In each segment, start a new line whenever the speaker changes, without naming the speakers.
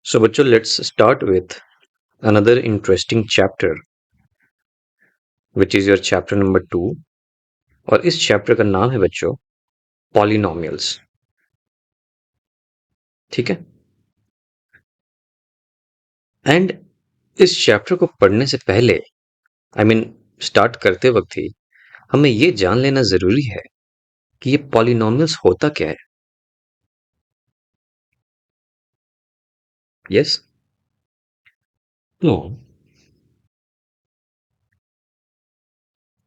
So बच्चों, let's start with another interesting chapter, which is your chapter number 2. और इस chapter का नाम है बच्चों पॉलिनोमियल्स. ठीक है. एंड इस चैप्टर को पढ़ने से पहले स्टार्ट करते वक्त ही हमें ये जान लेना जरूरी है कि ये पॉलिनोमियल्स होता क्या है. यस.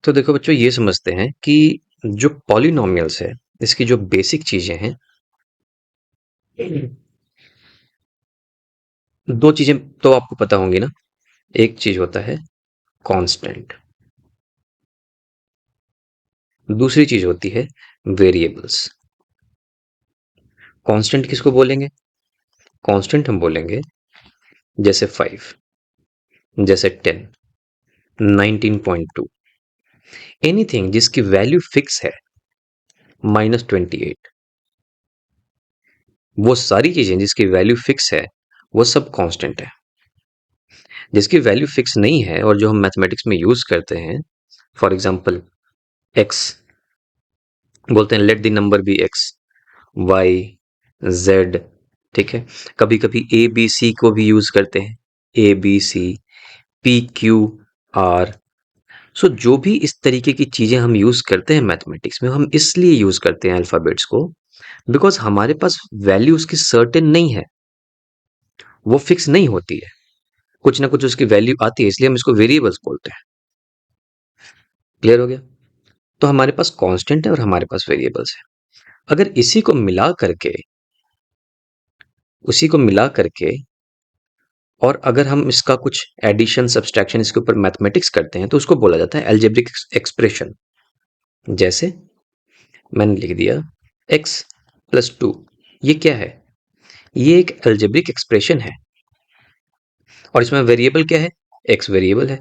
तो देखो बच्चों, ये समझते हैं कि जो पॉलिनोमियल्स है इसकी जो बेसिक चीजें हैं, दो चीजें तो आपको पता होंगी ना. एक चीज होता है कांस्टेंट, दूसरी चीज होती है वेरिएबल्स. कांस्टेंट किसको बोलेंगे? कांस्टेंट हम बोलेंगे जैसे 5, जैसे 10, 19.2, एनीथिंग जिसकी वैल्यू फिक्स है, -28. वो सारी चीजें जिसकी वैल्यू फिक्स है वो सब कांस्टेंट है. जिसकी वैल्यू फिक्स नहीं है और जो हम मैथमेटिक्स में यूज करते हैं, फॉर एग्जांपल एक्स बोलते हैं, let the number be X, Y, Z. ठीक है. कभी कभी ए बी सी को भी यूज करते हैं, A B C, P Q R. So जो भी इस तरीके की चीजें हम यूज करते हैं मैथमेटिक्स में, हम इसलिए यूज करते हैं अल्फाबेट्स को बिकॉज हमारे पास वैल्यू उसकी सर्टेन नहीं है, वो फिक्स नहीं होती है. कुछ ना कुछ उसकी वैल्यू आती है, इसलिए हम इसको वेरिएबल्स बोलते हैं. क्लियर हो गया? तो हमारे पास कांस्टेंट है और हमारे पास वेरिएबल्स है. अगर उसी को मिला करके और अगर हम इसका कुछ एडिशन सब्सट्रैक्शन इसके ऊपर मैथमेटिक्स करते हैं तो उसको बोला जाता है अलजेब्रिक एक्सप्रेशन. जैसे मैंने लिख दिया x+2. ये क्या है? ये एक अलजेब्रिक एक्सप्रेशन है और इसमें वेरिएबल क्या है? x वेरिएबल है,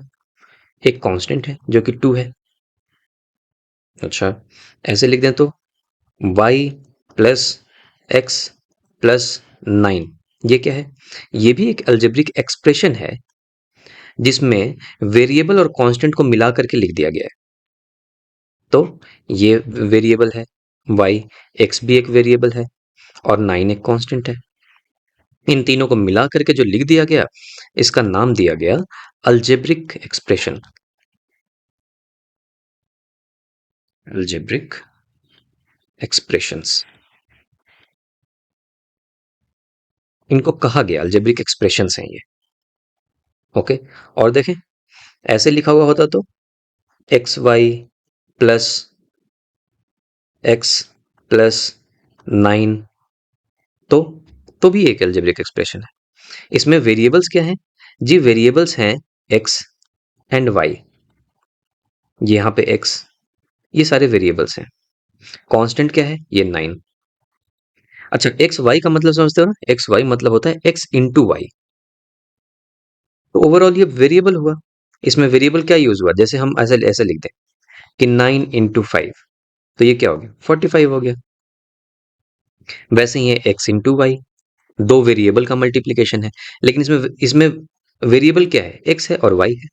एक कांस्टेंट है जो कि 2 है. अच्छा, ऐसे लिख दें तो y+x+9. ये क्या है? ये भी एक अलजेब्रिक एक्सप्रेशन है जिसमें वेरिएबल और कांस्टेंट को मिला करके लिख दिया गया है. तो ये वेरिएबल है y, x भी एक वेरिएबल है और 9 एक कांस्टेंट है. इन तीनों को मिला करके जो लिख दिया गया, इसका नाम दिया गया अलजेब्रिक एक्सप्रेशन. अलजेब्रिक एक्सप्रेशंस, इनको कहा गया अलजेब्रिक एक्सप्रेशंस हैं ये. ओके. और देखें, ऐसे लिखा हुआ होता तो xy+x+9, तो भी एक अलजेब्रिक एक्सप्रेशन है. इसमें वेरिएबल्स क्या हैं जी? वेरिएबल्स हैं x एंड y. यहाँ पे x, ये सारे वेरिएबल्स हैं. कांस्टेंट क्या है? ये 9. अच्छा, एक्स वाई का मतलब समझते हो ना? एक्स वाई मतलब होता है x इंटू वाई. तो ओवरऑल ये वेरिएबल हुआ. इसमें वेरिएबल क्या यूज हुआ? जैसे हम ऐसे ऐसे लिख दें कि 9 × 5, तो ये क्या हो गया? 45 हो गया. वैसे ही है x इंटू वाई, दो वेरिएबल का मल्टीप्लीकेशन है, लेकिन इसमें वेरिएबल क्या है? x है और y है.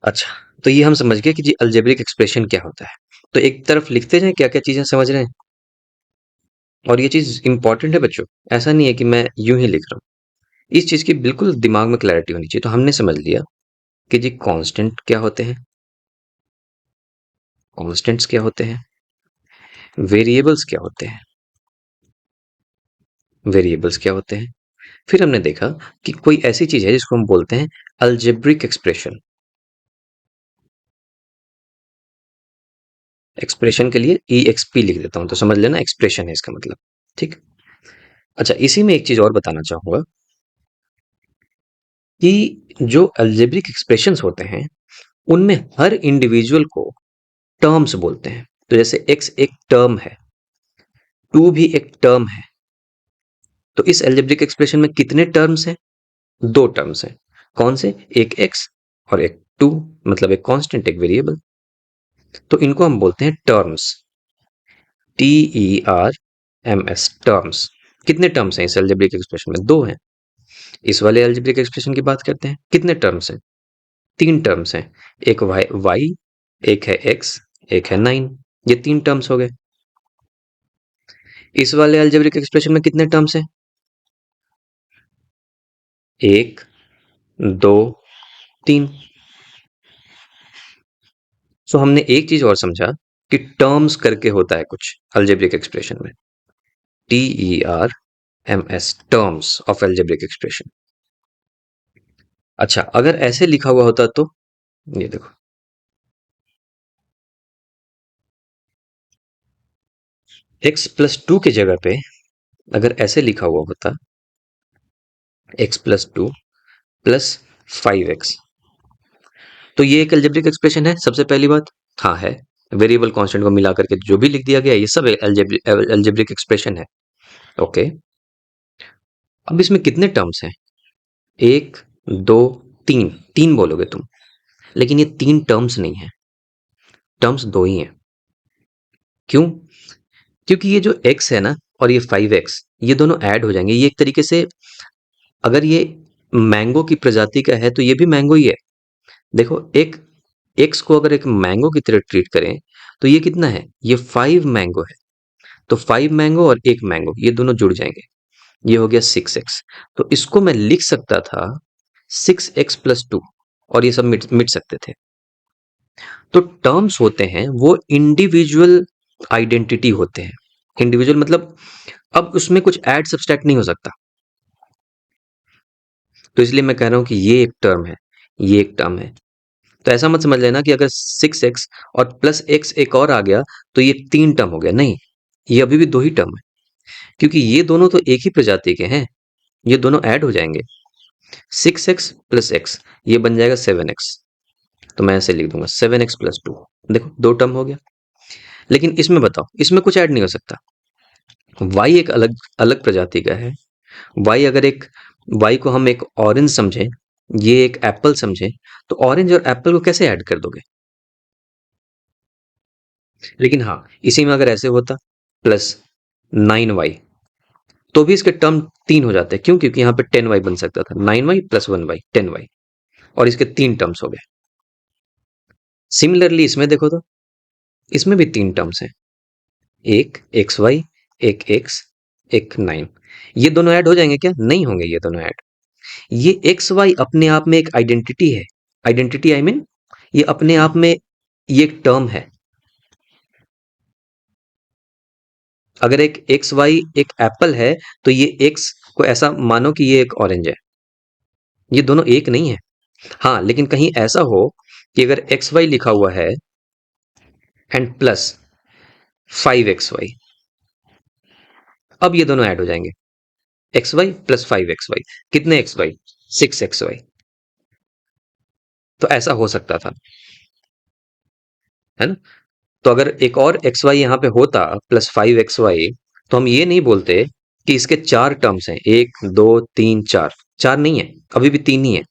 अच्छा, तो ये हम समझ गए कि जी अलजेब्रिक एक्सप्रेशन क्या होता है. तो एक तरफ लिखते जाएं क्या क्या चीजें समझ रहे हैं. और ये चीज इंपॉर्टेंट है बच्चों, ऐसा नहीं है कि मैं यूं ही लिख रहा हूं. इस चीज की बिल्कुल दिमाग में क्लैरिटी होनी चाहिए. तो हमने समझ लिया कि जी कांस्टेंट क्या होते हैं, कांस्टेंट्स क्या होते हैं, वेरिएबल्स क्या होते हैं, वेरिएबल्स क्या होते हैं. फिर हमने देखा कि कोई ऐसी चीज है जिसको हम बोलते हैं अलजेब्रिक एक्सप्रेशन. एक्सप्रेशन के लिए EXP लिख देता हूं तो समझ लेना एक्सप्रेशन है इसका मतलब. ठीक. अच्छा, इसी में एक चीज और बताना चाहूंगा कि जो अलजेब्रिक एक्सप्रेशंस होते हैं उनमें हर इंडिविजुअल को टर्म्स बोलते हैं. तो जैसे x एक टर्म है, 2 भी एक टर्म है. तो इस अलजेब्रिक एक्सप्रेशन में कितने टर्म्स हैं? 2 टर्म्स हैं. कौन से? एक x और एक 2, मतलब एक कांस्टेंट, एक वेरिएबल. तो इनको हम बोलते हैं टर्म्स. TERMS, terms. कितने टर्म्स हैं इस अलजेब्रिक एक्सप्रेशन में? दो हैं। इस वाले अलजेब्रिक एक्सप्रेशन की बात करते हैं, कितने टर्म्स हैं? तीन टर्म्स हैं। एक वाई, एक है एक्स, एक है 9। ये तीन टर्म्स हो गए। इस वाले अलजेब्रिक एक्सप्रेशन में कितने टर्म्स हैं? एक, दो, तीन। सो हमने एक चीज और समझा कि टर्म्स करके होता है कुछ अलजेब्रिक एक्सप्रेशन में। TERMS, terms of algebraic expression. अच्छा, अगर ऐसे लिखा हुआ होता तो ये देखो, x+2 के जगह पे अगर ऐसे लिखा हुआ होता x+2 प्लस 5x, तो ये एक अलजेब्रिक एक्सप्रेशन है सबसे पहली बात। हाँ है। वेरिएबल कांस्टेंट को मिला करके जो भी लिख दिया गया ये सब अलजेब्रिक एक्सप्रेशन है। ओके, अब इसमें कितने टर्म्स हैं? एक, दो, तीन। तीन बोलोगे तुम, लेकिन ये तीन टर्म्स नहीं है, टर्म्स दो ही हैं। क्यों? क्योंकि ये जो x है ना और ये 5x, ये दोनों ऐड हो जाएंगे। ये एक तरीके से, अगर ये मैंगो की प्रजाति का है तो ये भी मैंगो ही है। देखो, एक x को अगर एक मैंगो की तरह ट्रीट करें तो ये कितना है? ये 5 मैंगो है। तो 5 मैंगो और एक मैंगो ये दोनों जुड़ जाएंगे, ये हो गया 6x। तो इसको मैं लिख सकता था 6x+2, और ये सब मिट मिट सकते थे। तो टर्म्स होते हैं वो इंडिविजुअल आइडेंटिटी होते हैं। इंडिविजुअल मतलब अब उसमें कुछ ऐड सब्सट्रैक्ट नहीं हो सकता। तो इसलिए मैं कह रहा हूं कि ये एक टर्म है, ये एक टर्म है। तो ऐसा मत समझ लेना कि अगर 6x और प्लस x एक और आ गया तो ये तीन टर्म हो गया। नहीं, ये अभी भी दो ही टर्म है, क्योंकि ये दोनों तो एक ही प्रजाति के हैं। ये दोनों ऐड हो जाएंगे। 6x प्लस x ये बन जाएगा 7x। तो मैं ऐसे लिख दूंगा 7x+2। देखो, दो टर्म हो गया। लेकिन इसमें बताओ, इसमें कुछ ऐड नहीं हो सकता। y एक अलग अलग प्रजाति का है। y अगर एक y को हम एक ऑरेंज समझें, ये एक एप्पल समझें, तो ऑरेंज और एप्पल को कैसे ऐड कर दोगे? लेकिन हाँ, इसी में अगर ऐसे होता +9y, तो भी इसके टर्म तीन हो जाते हैं। क्यों? क्योंकि यहाँ पे 10y बन सकता था। 9y + 1y 10y, और इसके तीन टर्म्स हो गए। सिमिलरली इसमें देखो तो, इसमें भी तीन टर्म्स हैं। एक xy, एक x, एक 9। ये दोनों ऐड हो जाएंगे क्या? नहीं होंगे ये दोनों ऐड। ये एक्स वाई अपने आप में एक आइडेंटिटी है। आइडेंटिटी आई मीन, ये अपने आप में ये एक टर्म है। अगर एक एक्स वाई एक एप्पल है, तो ये एक्स को ऐसा मानो कि ये एक ऑरेंज है। ये दोनों एक नहीं है। हाँ, लेकिन कहीं ऐसा हो कि अगर एक्स वाई लिखा हुआ है एंड प्लस 5xy, अब ये दोनों ऐड हो जाएंगे। एक्स वाई प्लस 5xy, कितने एक्स वाई? 6xy। तो ऐसा हो सकता था, है ना? तो अगर एक और एक्स वाई यहाँ पे होता +5xy, तो हम ये नहीं बोलते कि इसके चार टर्म्स हैं, एक, दो, तीन, चार। चार नहीं है, अभी भी तीन ही है,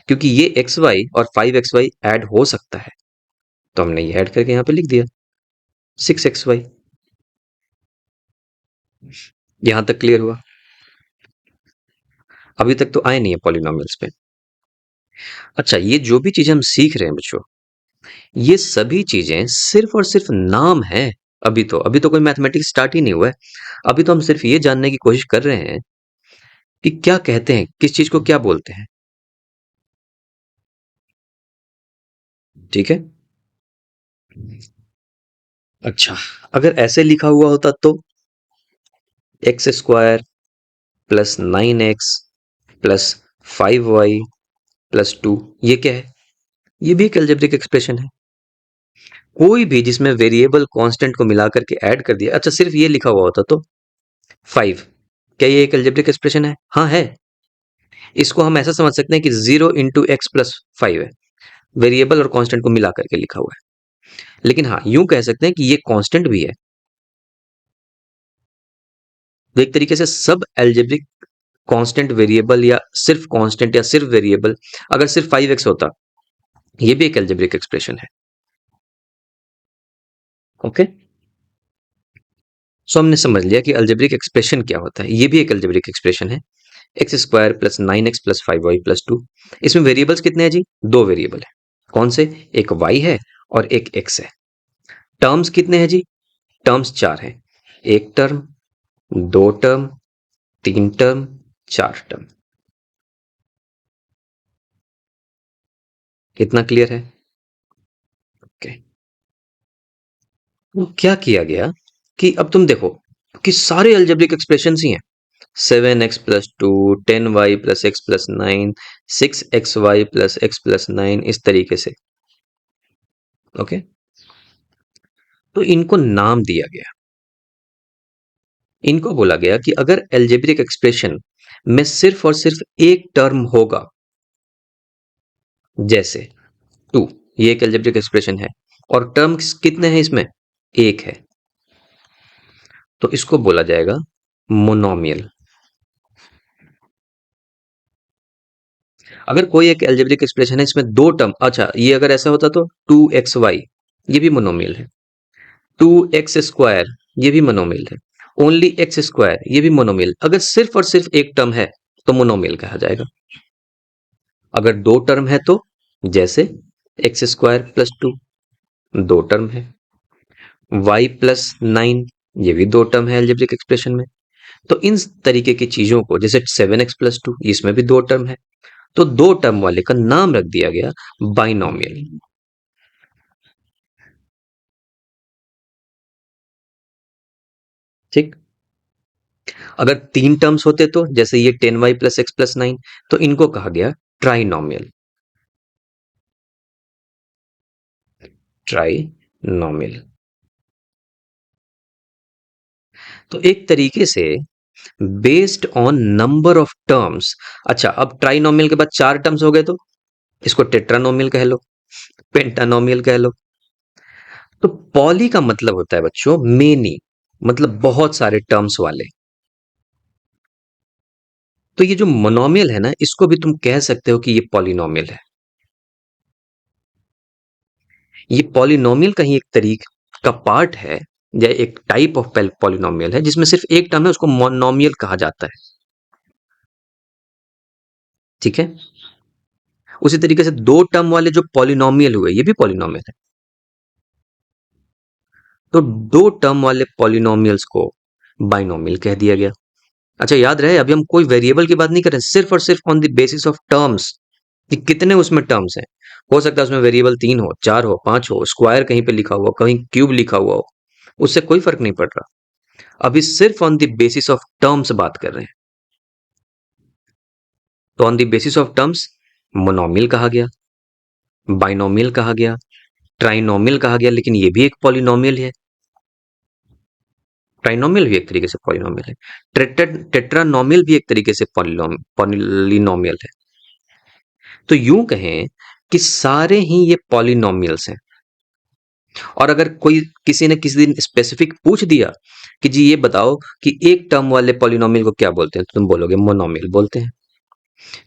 क्योंकि ये एक्स वाई और 5xy ऐड हो सकता है। तो हमने ये ऐड करके यहाँ पे लिख दिया 6xy। यहां तक क्लियर हुआ? अभी तक तो आए नहीं है पॉलिनॉमियल्स पे। अच्छा, ये जो भी चीजें हम सीख रहे हैं बच्चों, ये सभी चीजें सिर्फ और सिर्फ नाम है। अभी तो कोई मैथमेटिक्स स्टार्ट ही नहीं हुआ है। अभी तो हम सिर्फ ये जानने की कोशिश कर रहे हैं कि क्या कहते हैं, किस चीज को क्या बोलते हैं। ठीक है। अच्छा, अगर ऐसे लिखा हुआ होता तो x² plus 9x plus 5y+2, ये क्या है? ये भी एक अलजेब्रिक एक्सप्रेशन है। कोई भी जिसमें वेरिएबल कांस्टेंट को मिलाकर के ऐड कर दिया। अच्छा, सिर्फ ये लिखा हुआ होता तो 5, क्या ये एक अलजेब्रिक एक्सप्रेशन है? हाँ है। इसको हम ऐसा समझ सकते हैं कि 0 × x+5 है, वेरिएबल और कांस्टेंट को मिला करके लिखा हुआ है। लेकिन हाँ, यूं कह सकते हैं कि ये कांस्टेंट भी है। तो एक तरीके से सब अलजेब्रिक कांस्टेंट वेरिएबल, या सिर्फ कांस्टेंट या सिर्फ वेरिएबल, अगर सिर्फ 5x होता, ये भी एक अलजेब्रिक एक्सप्रेशन है। ओके, सो हमने समझ लिया कि अलजेब्रिक एक्सप्रेशन क्या होता है। ये भी एक अलजेब्रिक एक्सप्रेशन है, x square plus 9x plus 5y plus 2। इसमें वेरिएबल्स कितने हैं जी? दो वेरिएबल है। कौन से? एक y है और एक x है। टर्म्स कितने हैं जी? टर्म्स चार हैं। एक टर्म, दो टर्म, तीन टर्म, चार टर्म। कितना क्लियर है? ओके। तो क्या किया गया कि अब तुम देखो कि सारे अलजेब्रिक एक्सप्रेशन ही हैं। 7x+2, 10y plus x plus 9, 6xy plus x plus 9, इस तरीके से। ओके। तो इनको नाम दिया गया। इनको बोला गया कि अगर अलजेब्रिक एक्सप्रेशन में सिर्फ और सिर्फ एक टर्म होगा, जैसे 2, ये एक अलजेब्रिक एक्सप्रेशन है और टर्म्स कितने हैं इसमें? एक है, तो इसको बोला जाएगा मोनोमियल। अगर कोई एक अलजेब्रिक एक्सप्रेशन है इसमें दो टर्म, अच्छा ये अगर ऐसा होता तो 2xy, ये भी मोनोमियल है। 2x² ये भी मोनोमियल है। ओनली एक्स स्क्वायर ये भी मोनोमियल। अगर सिर्फ और सिर्फ एक टर्म है तो मोनोमियल कहा जाएगा। अगर दो टर्म है तो, जैसे x² + 2, दो टर्म है। y+9, ये भी दो टर्म है अलजेब्रिक एक्सप्रेशन में। तो इन तरीके की चीजों को, जैसे 7x+2, इसमें भी दो टर्म है, तो दो टर्म वाले का नाम रख दिया गया बाइनोमियल। ठीक। अगर तीन टर्म्स होते तो, जैसे ये 10y प्लस एक्स प्लस 9, तो इनको कहा गया ट्राइनोमियल। ट्राइनोमियल। तो एक तरीके से based on number of terms. अच्छा, अब ट्राइनोमियल के बाद चार टर्म्स हो गए तो इसको टेट्रानोमियल कह लो, पेंटानोमियल कह लो। तो पॉली का मतलब होता है बच्चों मेनी, मतलब बहुत सारे टर्म्स वाले। तो ये जो मोनोमियल है ना, इसको भी तुम कह सकते हो कि ये पॉलिनोमियल है। ये पॉलिनोमियल का ही एक तरीक का पार्ट है, या एक टाइप ऑफ पॉलिनोमियल है जिसमें सिर्फ एक टर्म है, उसको मोनोमियल कहा जाता है। ठीक है। उसी तरीके से दो टर्म वाले जो पॉलिनोमियल हुए, ये भी पॉलिनोमियल है। तो दो टर्म वाले पॉलिनोमियल्स को बाइनोमियल कह दिया गया। अच्छा, याद रहे अभी हम कोई वेरिएबल की बात नहीं कर रहे, सिर्फ और सिर्फ on the basis of terms, कि कितने उसमें टर्म्स हैं। हो सकता है उसमें वेरिएबल 3 हो, 4 हो, 5 हो, स्क्वायर कहीं पे लिखा हुआ, कहीं क्यूब लिखा हुआ हो, उससे कोई फर्क नहीं पड़ रहा। अभी सिर्फ on the basis of terms बात कर रहे हैं। तो on the basis of terms monomial कहा गया, बाइनोमियल कहा गया, ट्राइनोमियल कहा गया, लेकिन ये भी एक पॉलिनोमियल है। ट्राइनोमियल भी एक तरीके से पॉलिनोमियल है। टेट्रानोमियल भी एक तरीके से पॉलिनोमियल है। तो यूं कहें कि सारे ही ये पॉलिनोमियल्स हैं। और अगर कोई किसी ने किसी दिन स्पेसिफिक पूछ दिया कि जी ये बताओ कि एक टर्म वाले पॉलिनोमियल को क्या बोलते हैं, तो तुम बोलोगे मोनोमियल बोलते हैं।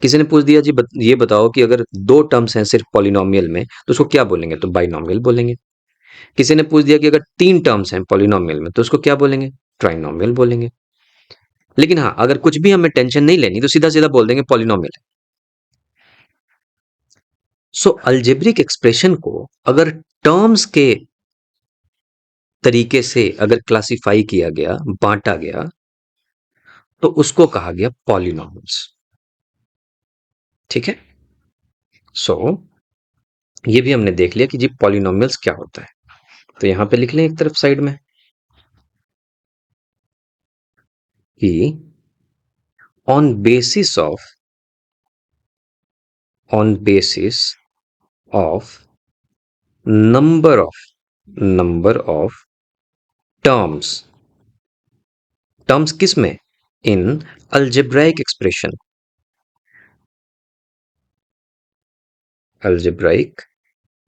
किसी ने पूछ दिया जी ये बताओ कि अगर दो टर्म्स हैं सिर्फ पॉलिनोमियल में तो उसको क्या बोलेंगे, तो बाइनोमियल बोलेंगे। किसी ने पूछ दिया कि अगर तीन टर्म्स हैं पॉलिनोमियल में तो उसको क्या बोलेंगे, ट्राइनोमियल बोलेंगे। लेकिन हाँ, अगर कुछ भी हमें टेंशन नहीं लेनी तो सीधा सीधा बोल देंगे पॉलिनोमियल है। सो अल्जेब्रिक एक्सप्रेशन को अगर टर्म्स के तरीके से अगर क्लासिफाई किया गया, बांटा गया, तो उसको कहा गया पॉलिनोमियल्स। ठीक है। सो ये भी हमने देख लिया कि जी पॉलिनोमियल्स क्या होता है। तो यहां पे लिख लें एक तरफ साइड में कि on basis of number of terms. Terms किस में? In algebraic expression. Algebraic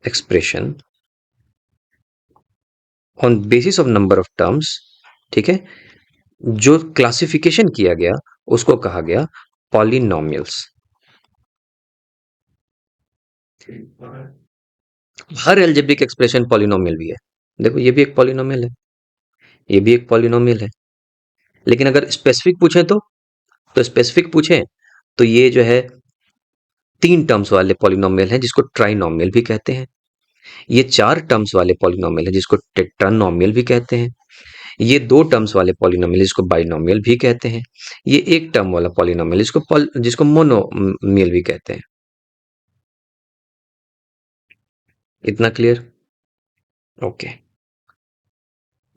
expression on basis of number of terms. ठीक है। जो क्लासिफिकेशन किया गया उसको कहा गया पॉलिनोमियल्स। हर एल्जेब्रिक एक्सप्रेशन पॉलिनोमियल भी है। देखो ये भी एक पॉलिनोमियल है। ये भी एक पॉलिनोमियल है। लेकिन अगर स्पेसिफिक पूछे तो स्पेसिफिक पूछे तो ये जो है 3 टर्म्स वाले पॉलिनोमियल हैं जिसको ट्राइनोमियल भी कहते हैं। ये 4 टर्म्स वाले पॉलिनोमियल है जिसको टेट्रानोमियल भी कहते हैं। ये 2 टर्म्स वाले पॉलिनोमियल जिसको बाइनोमियल भी कहते हैं। ये 1 टर्म वाला पॉलिनोमियल जिसको मोनोमियल भी कहते हैं। इतना क्लियर? ओके।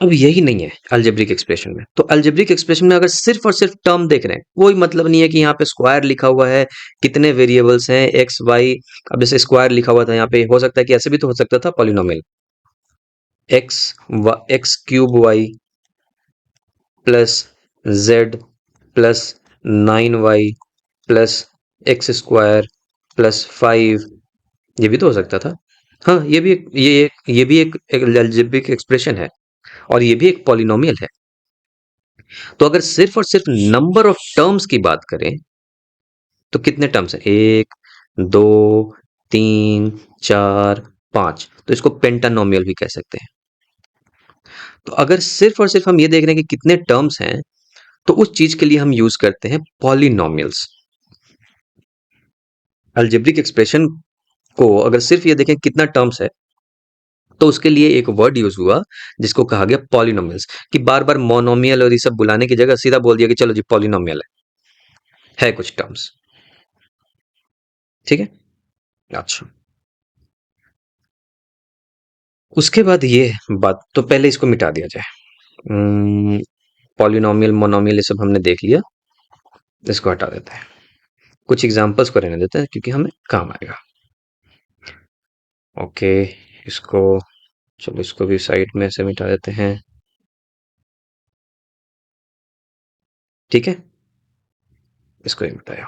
अब यही नहीं है अलजेब्रिक एक्सप्रेशन में। तो अलजेब्रिक एक्सप्रेशन में अगर सिर्फ और सिर्फ टर्म देख रहे हैं, कोई मतलब नहीं है कि यहाँ पे स्क्वायर लिखा हुआ है, कितने वेरिएबल्स हैं एक्स वाई। अब जैसे स्क्वायर लिखा हुआ था यहाँ पे, हो सकता है कि ऐसे भी तो हो सकता था polynomial, X cube Y plus Z plus 9y plus X square plus 5। ये भी तो हो सकता था। हाँ, ये भी एक अलजेब्रिक एक्सप्रेशन है और ये भी एक पॉलिनोमियल है। तो अगर सिर्फ और सिर्फ नंबर ऑफ टर्म्स की बात करें तो कितने टर्म्स हैं? 1 2 3 4 5। तो इसको पेंटानोमियल भी कह सकते हैं। तो अगर सिर्फ और सिर्फ हम ये देख रहे हैं कि कितने टर्म्स हैं, तो उस चीज के लिए हम यूज करते हैं पॉलिनोमियल्स। अलजेब्रिक एक्सप्रेशन को अगर सिर्फ ये देखें कितना टर्म्स है, तो उसके लिए एक वर्ड यूज हुआ जिसको कहा गया पॉलिनोमियल्स। कि बार बार मोनोमियल और ये सब बुलाने की जगह सीधा बोल दिया कि चलो जी पॉलिनोमियल है कुछ टर्म्स। ठीक है। अच्छा, उसके बाद ये बात तो पहले इसको मिटा दिया जाए। पॉलिनोमियल मोनोमियल ये सब हमने देख लिया, इसको हटा देते हैं। कुछ एग्जांपल्स को रहने देते हैं क्योंकि हमें काम आएगा। ओके, इसको चलो इसको भी साइड में से मिटा देते हैं। ठीक है, इसको भी मिटाया।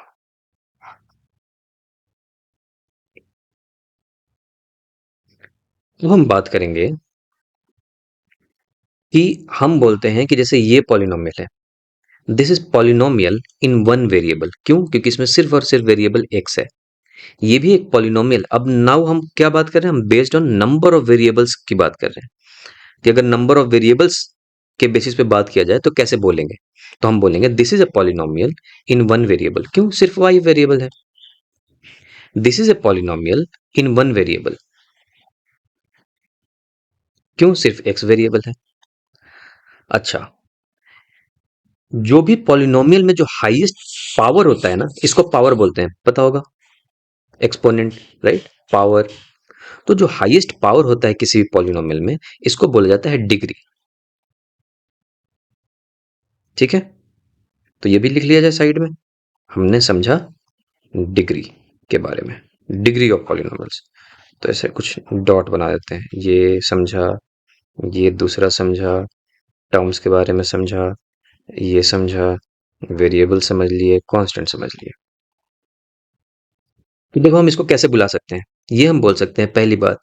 अब हम बात करेंगे कि हम बोलते हैं कि जैसे ये पॉलिनोमियल है, this is polynomial in one variable. क्यों? क्योंकि इसमें सिर्फ और सिर्फ वेरिएबल एक्स है। ये भी एक पॉलिनोमियल। अब नाउ हम क्या बात कर रहे हैं? हम based on number of variables की बात कर रहे हैं कि अगर नंबर ऑफ वेरिएबल्स के बेसिस पे बात किया जाए तो कैसे बोलेंगे? तो हम बोलेंगे this is a polynomial in one variable. क्यों? सिर्फ वाई वेरिएबल है। This is a polynomial in one variable. क्यों? सिर्फ एक्स वेरिएबल है। अच्छा, जो भी पॉलिनोमियल में जो हाईएस्ट पावर होता है ना, इसको पावर बोलते हैं, पता होगा, एक्सपोनेंट, राइट? पावर। तो जो हाईएस्ट पावर होता है किसी भी पॉलिनोमियल में, इसको बोला जाता है डिग्री। ठीक है, तो ये भी लिख लिया जाए साइड में। हमने समझा डिग्री के बारे में, डिग्री ऑफ पॉलिनोमियल्स। तो ऐसे कुछ डॉट बना देते हैं। ये समझा, ये दूसरा समझा, टर्म्स के बारे में समझा, ये समझा, वेरिएबल समझ लिए, कांस्टेंट समझ लिए। तो देखो हम इसको कैसे बुला सकते हैं। ये हम बोल सकते हैं, पहली बात,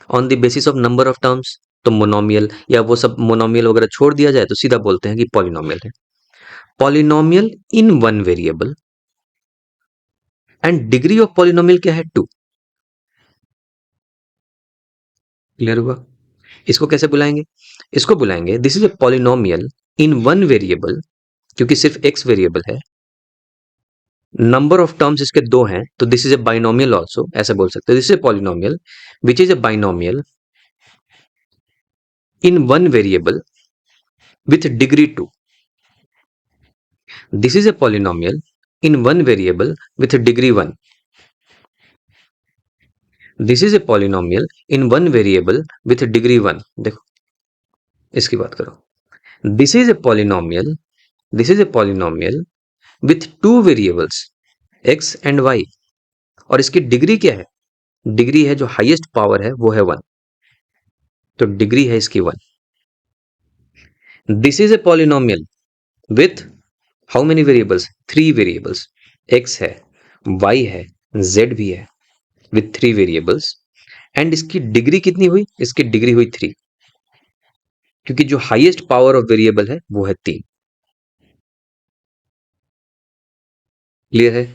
on the basis of number of terms. तो मोनोमियल या वो सब मोनोमियल वगैरह छोड़ दिया जाए तो सीधा बोलते हैं कि पॉलिनोमियल है। Polynomial in one variable. And degree of polynomial क्या है? 2। क्लियर हुआ? इसको कैसे बुलाएंगे? इसको बुलाएंगे this is a polynomial in one variable, क्योंकि सिर्फ एक्स वेरिएबल है। नंबर ऑफ टर्म्स इसके 2 हैं, तो this is A binomial also, ऐसे बोल सकते हैं। This is a polynomial which is a binomial in one variable with degree 2. This is a polynomial in one variable with degree 1. This is a polynomial in one variable with degree 1. देखो इसकी बात करो। This is a polynomial. This is a polynomial with two variables x and y. और इसकी degree क्या है? Degree है, जो हाईएस्ट पावर है वो है 1। तो डिग्री है इसकी 1। This is a polynomial with how many variables? 3 variables. x है, y है, z भी है, with 3 variables. एंड इसकी डिग्री कितनी हुई? इसकी डिग्री हुई 3, क्योंकि जो हाईएस्ट पावर ऑफ वेरिएबल है वो है 3। क्लियर है?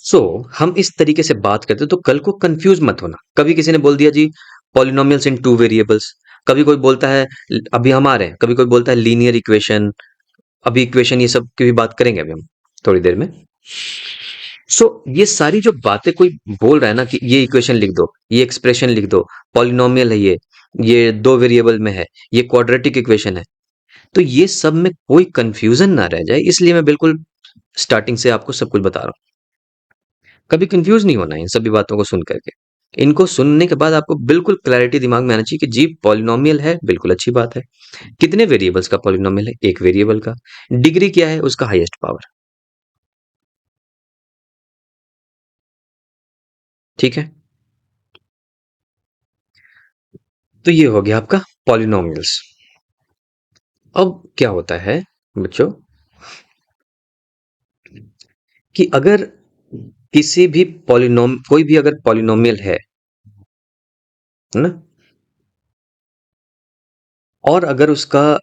सो हम इस तरीके से बात करते तो कल को कंफ्यूज मत होना। कभी किसी ने बोल दिया जी पॉलिनोमियल्स इन टू वेरिएबल्स, कभी कोई बोलता है, अभी हम आ रहे हैं, कभी कोई बोलता है लीनियर इक्वेशन, अभी इक्वेशन ये सब की भी बात करेंगे अभी हम थोड़ी देर में। सो ये सारी जो बातें कोई बोल रहा है ना कि ये इक्वेशन लिख दो, ये एक्सप्रेशन लिख दो, पॉलिनोमियल है ये दो वेरिएबल में है, ये क्वाड्रेटिक इक्वेशन है, तो ये सब में कोई कंफ्यूजन ना रह जाए, इसलिए मैं बिल्कुल स्टार्टिंग से आपको सब कुछ बता रहा हूँ। कभी कंफ्यूज नहीं होना है इन सभी बातों को सुन करके। इनको सुनने के बाद आपको बिल्कुल क्लैरिटी दिमाग में आना चाहिए कि जी पॉलिनोमियल है, बिल्कुल अच्छी बात है। कितने वेरिएबल्स का पॉलिनोमियल है? एक वेरिएबल का। डिग्री क्या है? उसका हाईएस्ट पावर। ठीक है, तो ये हो गया आपका पॉलिनोमियल्स। अब क्या होता है बच्चों कि अगर किसी भी कोई भी अगर पॉलिनोमियल है ना, और अगर उसका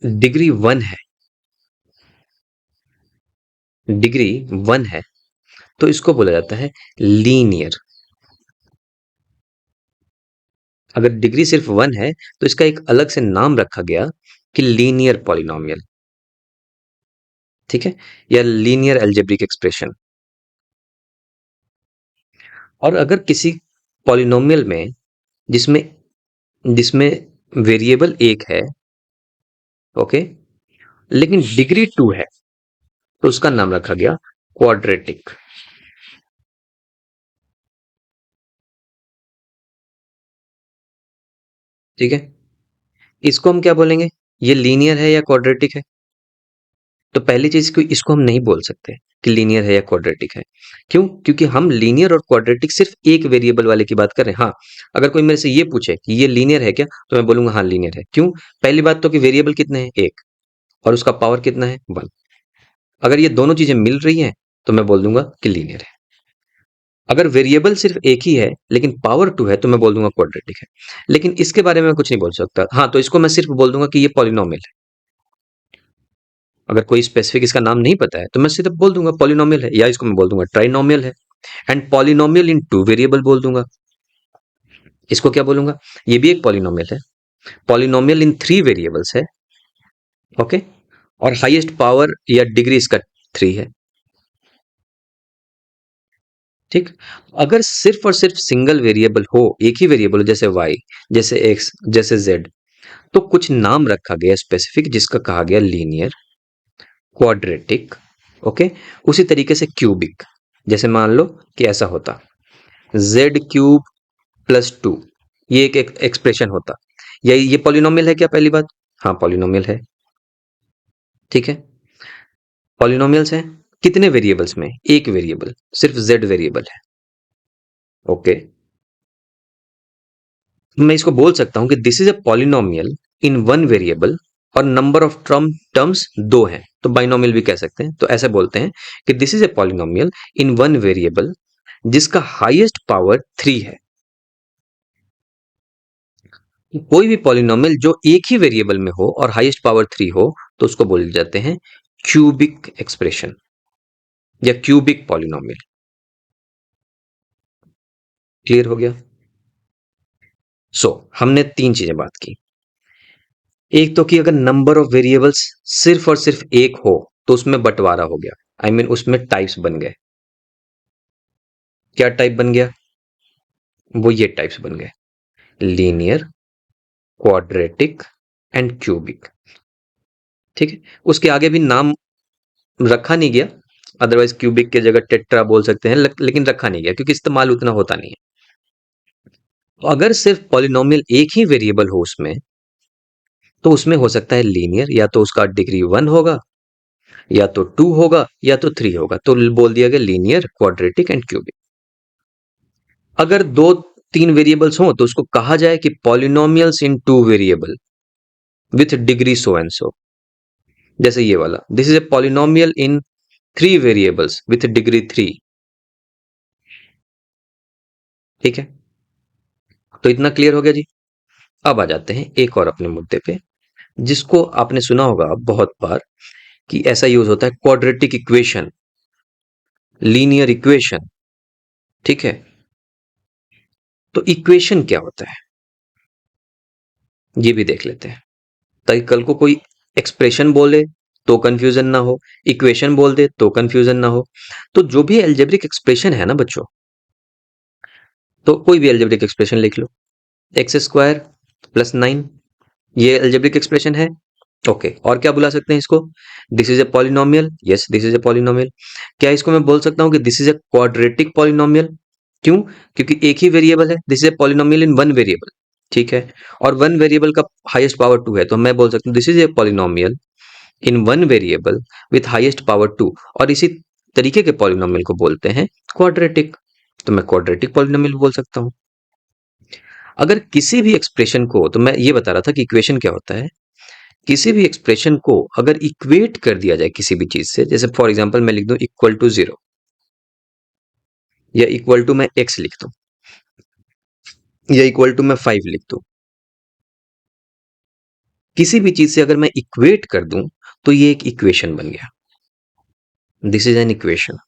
डिग्री वन है, डिग्री वन है, तो इसको बोला जाता है लीनियर। अगर डिग्री सिर्फ वन है तो इसका एक अलग से नाम रखा गया कि लीनियर पॉलिनोमियल। ठीक है, या लीनियर अलजेब्रिक एक्सप्रेशन। और अगर किसी पॉलिनोमियल में जिसमें जिसमें वेरिएबल एक है, ओके, लेकिन डिग्री टू है, तो उसका नाम रखा गया क्वाड्रेटिक। ठीक है, इसको हम क्या बोलेंगे? ये लीनियर है या क्वाड्रेटिक है? तो पहली चीज को इसको हम नहीं बोल सकते कि लीनियर है या क्वाड्रेटिक है। क्यों? क्योंकि हम लीनियर और क्वाड्रेटिक सिर्फ एक वेरिएबल वाले की बात कर रहे हैं। हाँ, अगर कोई मेरे से ये पूछे कि ये लीनियर है क्या, तो मैं बोलूंगा हाँ लीनियर है। क्यों? पहली बात तो कि वेरिएबल कितने हैं? एक, और उसका पावर कितना है? वन। अगर ये दोनों चीजें मिल रही हैं तो मैं बोल दूंगा कि लीनियर है। अगर वेरिएबल सिर्फ एक ही है लेकिन पावर टू है तो मैं बोल दूंगा क्वाड्रेटिक है। लेकिन इसके बारे में मैं कुछ नहीं बोल सकता। हाँ, तो इसको मैं सिर्फ बोल दूंगा कि ये पॉलिनोमियल है। अगर कोई स्पेसिफिक इसका नाम नहीं पता है तो मैं सिर्फ बोल दूंगा पॉलिनोमियल है, या इसको मैं बोल दूंगा ट्राइनोमियल है। And polynomial in two variable बोल दूंगा। इसको क्या बोलूंगा? ये भी एक पॉलिनोमियल है। पॉलिनोमियल इन थ्री वेरिएबल्स है, ओके, और हाईएस्ट पावर या डिग्री इसका थ्री है। ठीक, अगर सिर्फ और सिर्फ सिंगल वेरिएबल हो, एक ही वेरिएबल हो, जैसे y, जैसे x, जैसे z, तो कुछ नाम रखा गया स्पेसिफिक जिसका कहा गया लीनियर, क्वाड्रेटिक, ओके। उसी तरीके से क्यूबिक, जैसे मान लो कि ऐसा होता जेड क्यूब प्लस टू, ये एक एक्सप्रेशन होता। ये पॉलिनोमियल है क्या? पहली बात, हाँ पॉलिनोमियल है। ठीक है, पॉलिनोमियल्स हैं कितने वेरिएबल्स में? एक वेरिएबल, सिर्फ जेड वेरिएबल है, ओके। मैं इसको बोल सकता हूं कि this is a polynomial in one variable और नंबर ऑफ टर्म्स दो हैं, तो बाइनोमियल भी कह सकते हैं। तो ऐसे बोलते हैं कि this is a polynomial in one variable जिसका हाईएस्ट पावर थ्री है। कोई भी पॉलिनोमियल जो एक ही वेरिएबल में हो और हाईएस्ट पावर थ्री हो तो उसको बोले जाते हैं क्यूबिक एक्सप्रेशन या क्यूबिक पॉलिनोमियल। क्लियर हो गया? हमने तीन चीजें बात की। एक तो कि अगर नंबर ऑफ वेरिएबल्स सिर्फ और सिर्फ एक हो तो उसमें बंटवारा हो गया, आई मीन उसमें टाइप्स बन गए। क्या टाइप बन गया? वो ये टाइप्स बन गए, लीनियर, क्वाड्रेटिक एंड क्यूबिक। ठीक है, उसके आगे भी नाम रखा नहीं गया, अदरवाइज क्यूबिक के जगह टेट्रा बोल सकते हैं, लेकिन रखा नहीं गया क्योंकि इस्तेमाल उतना होता नहीं है। तो अगर सिर्फ पॉलिनोमियल एक ही वेरिएबल हो उसमें, तो उसमें हो सकता है लीनियर, या तो उसका डिग्री वन होगा, या तो टू होगा, या तो थ्री होगा, तो बोल दिया गया लीनियर, क्वाड्रेटिक एंड क्यूबिक। अगर दो तीन वेरिएबल्स हो तो उसको कहा जाए कि polynomials in two variable with degree so and so. जैसे ये वाला, this is a polynomial in three variables with degree three. ठीक है, तो इतना क्लियर हो गया जी। अब आ जाते हैं एक और अपने मुद्दे पे, जिसको आपने सुना होगा बहुत बार कि ऐसा यूज होता है क्वाड्रेटिक इक्वेशन, लीनियर इक्वेशन। ठीक है, तो इक्वेशन क्या होता है ये भी देख लेते हैं, ताकि कल को कोई एक्सप्रेशन बोले तो कंफ्यूजन ना हो, इक्वेशन बोल दे तो कंफ्यूजन ना हो। तो जो भी एल्जेब्रिक एक्सप्रेशन है ना बच्चों, तो कोई भी एल्जेब्रिक एक्सप्रेशन लिख लो, एक्स स्क्वायर प्लस 9, ये एल्जेब्रिक एक्सप्रेशन है। ओके, और क्या बुला सकते हैं इसको? This is a polynomial, yes this is a polynomial. क्या इसको मैं बोल सकता हूँ कि this is a quadratic polynomial? क्यों? क्योंकि एक ही वेरिएबल है, this is a polynomial in one variable, ठीक है। और वन वेरिएबल का हाईएस्ट पावर 2 है, तो मैं बोल सकता हूँ this is a polynomial in one variable with highest power 2। और इसी तरीके के पॉलिनोमियल को बोलते हैं क्वाड्रेटिक, तो मैं क्वाड्रेटिक पॉलिनोमियल बोल सकता हूँ। अगर किसी भी एक्सप्रेशन को, तो मैं ये बता रहा था कि इक्वेशन क्या होता है, किसी भी एक्सप्रेशन को अगर इक्वेट कर दिया जाए किसी भी चीज से, जैसे फॉर एग्जांपल मैं लिख दूं इक्वल टू 0, या इक्वल टू मैं x लिख दूं, या इक्वल टू मैं 5 लिख दूं, किसी भी चीज से अगर मैं इक्वेट कर दूं तो ये एक इक्वेशन बन गया। This is an equation,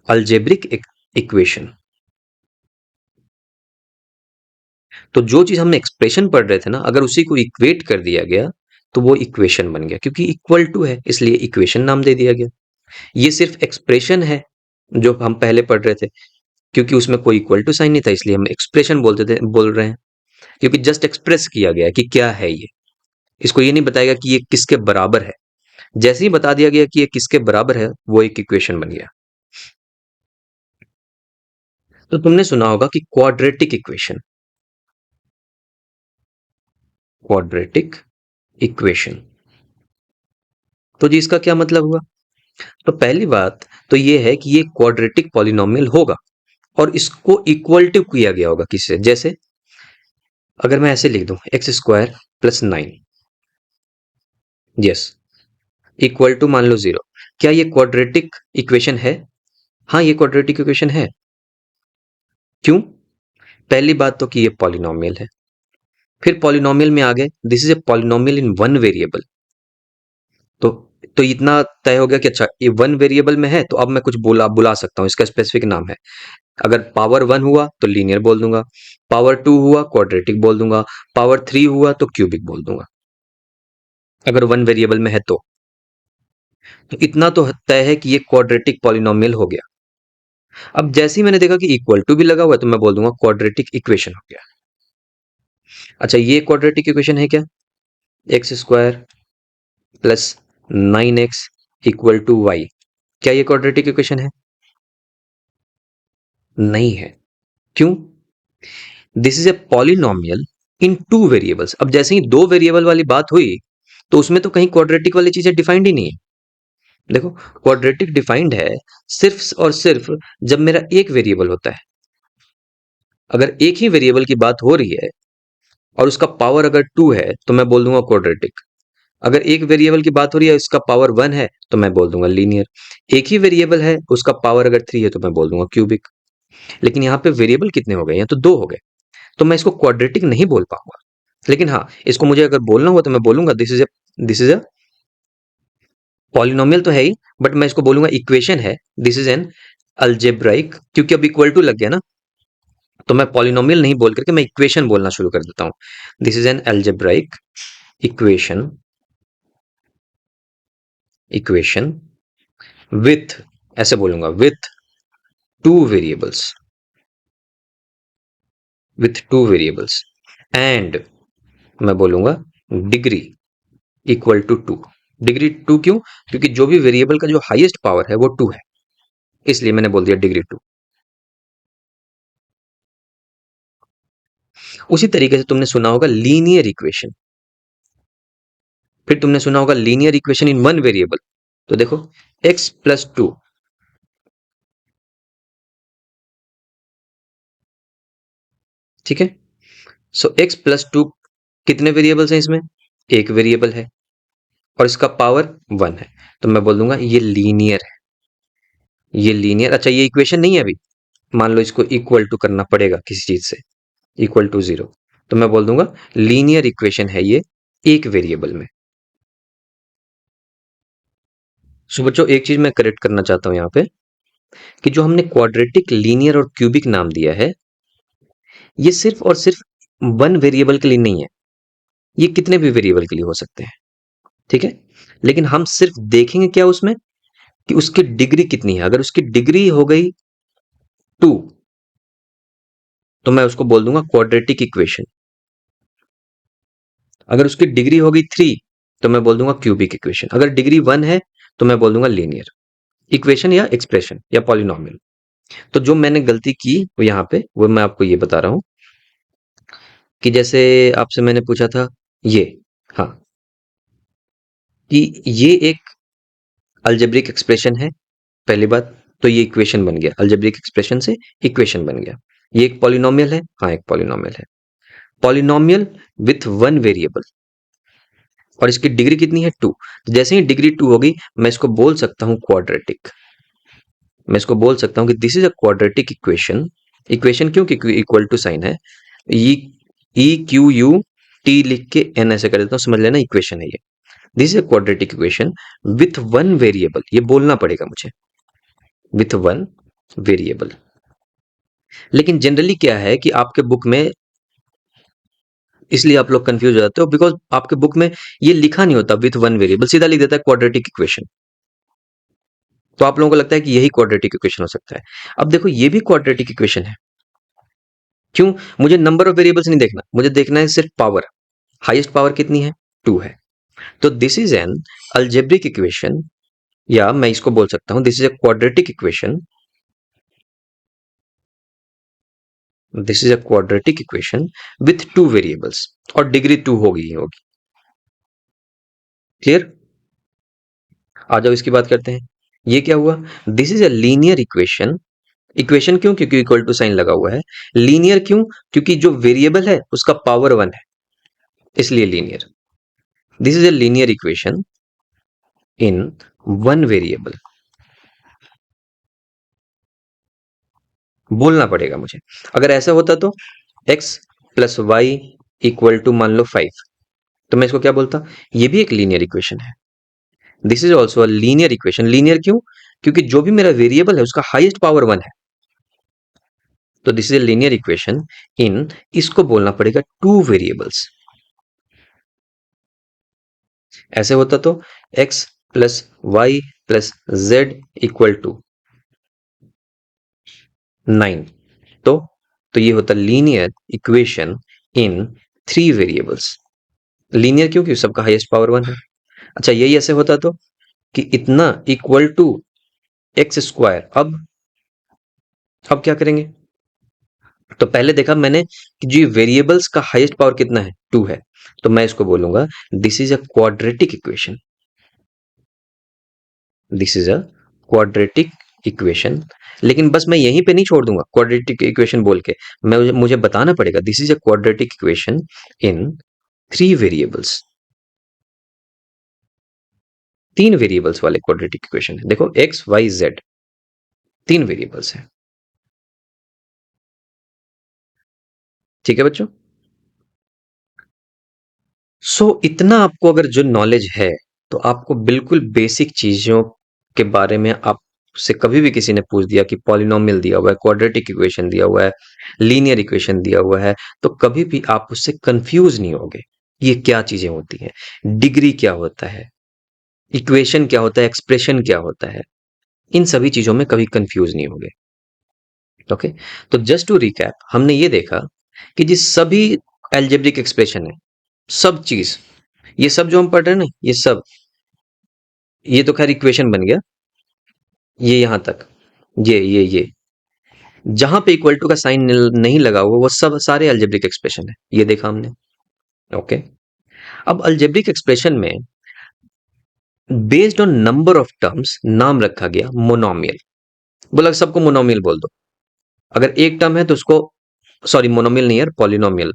algebraic equation. तो जो चीज हम एक्सप्रेशन पढ़ रहे थे ना, अगर उसी को इक्वेट कर दिया गया तो वो इक्वेशन बन गया, क्योंकि इक्वल टू है इसलिए इक्वेशन नाम दे दिया गया। ये सिर्फ एक्सप्रेशन है जो हम पहले पढ़ रहे थे, क्योंकि उसमें कोई इक्वल टू साइन नहीं था इसलिए हम एक्सप्रेशन बोल रहे हैं, क्योंकि जस्ट एक्सप्रेस किया गया है कि क्या है ये। इसको ये नहीं बताएगा कि ये किसके बराबर है, जैसे ही बता दिया गया कि ये किसके बराबर है वो एक इक्वेशन बन गया। तो तुमने सुना होगा कि क्वाड्रेटिक इक्वेशन, क्वाड्रेटिक इक्वेशन, तो जी इसका क्या मतलब हुआ? तो पहली बात तो ये है कि ये क्वाड्रेटिक पॉलिनोमियल होगा और इसको इक्वल टू किया गया होगा किससे, जैसे अगर मैं ऐसे लिख दूं X square plus 9, yes, equal to मान लो 0, क्या ये क्वाड्रेटिक इक्वेशन है? हाँ ये क्वाड्रेटिक इक्वेशन है। क्यों? पहली बात तो कि ये पॉलिनोमियल है, फिर पॉलिनोमियल में आ गए, this is a polynomial in one variable. तो तो इतना तय हो गया कि अच्छा ये वन वेरिएबल में है, तो अब मैं कुछ बुला सकता हूँ, इसका स्पेसिफिक नाम है। अगर पावर 1 हुआ तो लीनियर बोल दूंगा, पावर 2 हुआ क्वाड्रेटिक बोल दूंगा, पावर 3 हुआ तो क्यूबिक बोल दूंगा, अगर वन वेरिएबल में है तो इतना तो तय है कि ये क्वाड्रेटिक पॉलिनोमियल हो गया। अब जैसे ही मैंने देखा कि इक्वल टू भी लगा हुआ है तो मैं बोल दूंगा क्वाड्रेटिक इक्वेशन हो गया। अच्छा ये क्वाड्रेटिक इक्वेशन है क्या? X square plus 9x equal to Y, क्या ये क्वाड्रेटिक इक्वेशन है? नहीं है। क्यों? This is a polynomial in two variables. अब जैसे ही दो वेरिएबल वाली बात हुई तो उसमें तो कहीं क्वाड्रेटिक वाली चीजें डिफाइंड ही नहीं है। देखो क्वाड्रेटिक डिफाइंड है सिर्फ और सिर्फ जब मेरा एक वेरिएबल होता है। अगर एक ही वेरिएबल की बात हो रही है और उसका पावर अगर 2 है तो मैं बोल दूंगा क्वाड्रेटिक। अगर एक वेरिएबल की बात हो रही है उसका पावर 1 है तो मैं बोल दूंगा लीनियर। एक ही वेरिएबल है उसका पावर अगर 3 है तो मैं बोल दूंगा क्यूबिक। लेकिन यहाँ पे वेरिएबल कितने हो गए? यहाँ तो दो हो गए, तो मैं इसको क्वाड्रेटिक नहीं बोल पाऊंगा। लेकिन हाँ, इसको मुझे अगर बोलना हुआ तो मैं बोलूंगा दिस इज ए पॉलिनोमियल तो है ही, बट मैं इसको बोलूंगा इक्वेशन है, दिस इज एन अल्जेब्राइक, क्योंकि अब इक्वल टू लग गया ना, तो मैं पॉलिनोमियल नहीं बोल करके मैं इक्वेशन बोलना शुरू कर देता हूं। This is an algebraic equation, equation with, ऐसे बोलूंगा with two variables, with two variables and मैं बोलूंगा डिग्री इक्वल टू 2। डिग्री 2 क्यों? क्योंकि जो भी वेरिएबल का जो हाईएस्ट पावर है वो 2 है, इसलिए मैंने बोल दिया डिग्री 2। उसी तरीके से तुमने सुना होगा लीनियर इक्वेशन, फिर तुमने सुना होगा linear equation in one variable. तो देखो x प्लस 2, ठीक है। सो x प्लस 2 कितने वेरिएबल्स हैं इसमें? एक वेरिएबल है और इसका पावर 1 है, तो मैं बोल दूंगा ये लीनियर है, ये लीनियर। अच्छा ये इक्वेशन नहीं है अभी, मान लो इसको इक्वल टू करना पड़ेगा किसी चीज से, इक्वल टू 0, तो मैं बोल दूंगा लीनियर इक्वेशन है ये एक वेरिएबल में। सो बच्चों एक चीज मैं करेक्ट करना चाहता हूं यहाँ पे, कि जो हमने क्वाड्रेटिक, लीनियर और क्यूबिक नाम दिया है, ये सिर्फ और सिर्फ वन वेरिएबल के लिए नहीं है, ये कितने भी वेरिएबल के लिए हो सकते हैं, ठीक है। लेकिन हम सिर्फ देखेंगे क्या उसमें, कि उसकी डिग्री कितनी है। अगर उसकी डिग्री हो गई 2, तो मैं उसको बोल दूंगा क्वाड्रेटिक इक्वेशन। अगर उसकी डिग्री होगी 3, तो मैं बोल दूंगा क्यूबिक इक्वेशन। अगर डिग्री 1 है, तो मैं बोल दूंगा लीनियर इक्वेशन या एक्सप्रेशन या पॉलिनॉमियल। तो जो मैंने गलती की वो यहाँ पे, वो मैं आपको ये बता रहा हूं कि जैसे आपसे मैंने पूछा था ये, हाँ, कि ये एक अलजेब्रिक एक्सप्रेशन है, पहली बात तो ये इक्वेशन बन गया, अलजेब्रिक एक्सप्रेशन से इक्वेशन बन गया। ये एक पॉलिनॉमियल है, हाँ एक पॉलिनॉमियल है, पॉलिनॉमियल विथ वन वेरिएबल, और इसकी डिग्री कितनी है 2। जैसे ही डिग्री 2 होगी, मैं इसको बोल सकता हूं क्वाड्रेटिक। मैं इसको बोल सकता हूं कि this is a quadratic equation. Equation क्यों, क्योंकि इक्वल टू साइन है, ई ई क्यू यू टी लिख के एन ऐसे कर देता हूं, समझ लेना इक्वेशन है ये। This is a quadratic equation with one variable, ये बोलना पड़ेगा मुझे, विथ वन वेरिएबल। लेकिन जनरली क्या है कि आपके बुक में, इसलिए आप लोग कंफ्यूज हो जाते हो, बिकॉज आपके बुक में ये लिखा नहीं होता विथ वन वेरिएबल, सीधा लिख देता है क्वाड्रेटिक इक्वेशन। तो आप लोगों को लगता है कि यही क्वाड्रेटिक इक्वेशन हो सकता है। अब देखो ये भी क्वाड्रेटिक इक्वेशन है, क्यों, मुझे नंबर ऑफ वेरिएबल्स नहीं देखना, मुझे देखना है सिर्फ पावर। हाईएस्ट पावर कितनी है, 2 है। तो this is an algebraic equation, या मैं इसको बोल सकता हूं this is a quadratic equation, this is a quadratic equation with 2 variables, और डिग्री 2 होगी। क्लियर। आ जाओ इसकी बात करते हैं। ये क्या हुआ, this is a linear equation. Equation क्यों, क्योंकि इक्वल टू साइन लगा हुआ है। लीनियर क्यों, क्योंकि जो वेरिएबल है उसका पावर 1 है, इसलिए linear. This is a linear equation in one variable, बोलना पड़ेगा मुझे। अगर ऐसा होता तो x plus Y equal to मान लो 5, तो मैं इसको क्या बोलता, ये भी एक लीनियर इक्वेशन है। This is also a linear equation. Linear क्यों, क्योंकि जो भी मेरा वेरिएबल है उसका हाईएस्ट पावर 1 है, तो this is a linear equation in, इसको बोलना पड़ेगा 2 वेरिएबल्स। ऐसे होता तो x plus Y plus Z equal to 9, तो ये होता linear equation in 3 variables. Linear क्योंकि सबका हाईएस्ट पावर 1 है। अच्छा यही ऐसे होता तो कि इतना इक्वल टू एक्स स्क्वायर। अब क्या करेंगे, तो पहले देखा मैंने कि जो वेरिएबल्स का हाईएस्ट पावर कितना है, 2 है, तो मैं इसको बोलूंगा this is a quadratic equation, this is a quadratic equation. लेकिन बस मैं यहीं पे नहीं छोड़ दूंगा क्वाड्रेटिक इक्वेशन बोल के, मैं मुझे बताना पड़ेगा this is a quadratic equation in 3 variables. 3 variables वाले क्वाड्रेटिक इक्वेशन है। देखो एक्स वाई जेड 3 वेरिएबल्स है, ठीक है बच्चों। इतना आपको अगर जो नॉलेज है, तो आपको बिल्कुल बेसिक चीजों के बारे में, आपसे कभी भी किसी ने पूछ दिया कि पॉलिनोमियल दिया हुआ है, क्वाड्रेटिक इक्वेशन दिया हुआ है, लीनियर इक्वेशन दिया हुआ है, तो कभी भी आप उससे कंफ्यूज नहीं होगे। ये क्या चीजें होती हैं, डिग्री क्या होता है, इक्वेशन क्या होता है, एक्सप्रेशन क्या होता है, इन सभी चीजों में कभी कंफ्यूज नहीं होगे। ओके, तो जस्ट टू रिकैप, हमने ये देखा कि जिस सभी एल्जेब्रिक एक्सप्रेशन है, सब चीज, ये सब जो हम पढ़ रहे हैं ना, ये सब, ये तो खैर इक्वेशन बन गया, ये यहां तक, ये जहां पे इक्वल टू का साइन नहीं लगा हुआ वो सब सारे अलजेब्रिक एक्सप्रेशन है, ये देखा हमने। ओके, अब अलजेब्रिक एक्सप्रेशन में based on number of terms नाम रखा गया मोनोमियल। बोला सबको मोनोमियल बोल दो। अगर एक टर्म है तो उसको, सॉरी मोनोमियल नहीं यार, पॉलिनोमियल।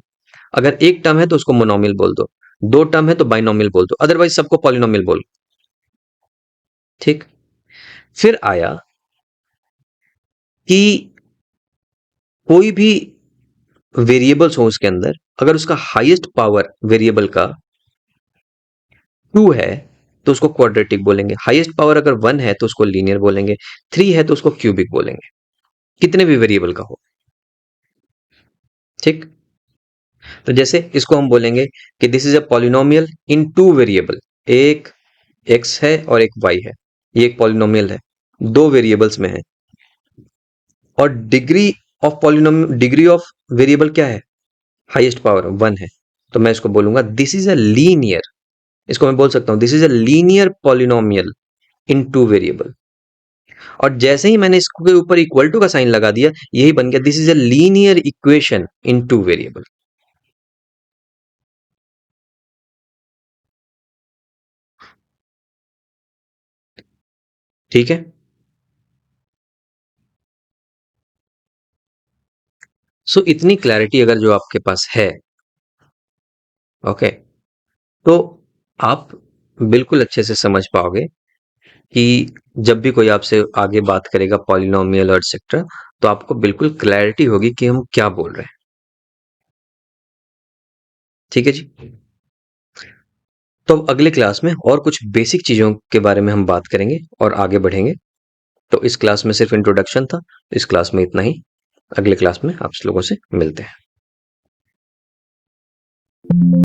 अगर एक टर्म है तो उसको मोनोमियल बोल दो, 2 टर्म है तो बाइनोमियल बोल दो, अदरवाइज सबको पॉलिनोमियल बोल। ठीक, फिर आया कि कोई भी वेरिएबल्स हो उसके अंदर, अगर उसका हाईएस्ट पावर वेरिएबल का 2 है, तो उसको क्वाड्रेटिक बोलेंगे, हाईएस्ट पावर अगर 1 है तो उसको लीनियर बोलेंगे, 3 है तो उसको क्यूबिक बोलेंगे, कितने भी वेरिएबल का हो। ठीक, तो जैसे इसको हम बोलेंगे कि this is a polynomial in two variable, एक x है और एक y है, ये एक पॉलिनोमियल है, दो वेरिएबल्स में है, और डिग्री ऑफ वेरिएबल क्या है, हाईएस्ट पावर 1 है, तो मैं इसको बोलूंगा दिस इज अ लीनियर, इसको मैं बोल सकता हूं this is a linear polynomial in two variable. और जैसे ही मैंने इसके ऊपर इक्वल टू का साइन लगा दिया, यही बन गया this is a linear equation in two variable. ठीक है, सो इतनी क्लैरिटी अगर जो आपके पास है, ओके, तो आप बिल्कुल अच्छे से समझ पाओगे कि जब भी कोई आपसे आगे बात करेगा पॉलिनोमियल और एक्सेट्रा, तो आपको बिल्कुल क्लैरिटी होगी कि हम क्या बोल रहे हैं। ठीक है जी, तो अब अगले क्लास में और कुछ बेसिक चीजों के बारे में हम बात करेंगे और आगे बढ़ेंगे। तो इस क्लास में सिर्फ इंट्रोडक्शन था, इस क्लास में इतना ही। अगले क्लास में आप लोगों से मिलते हैं।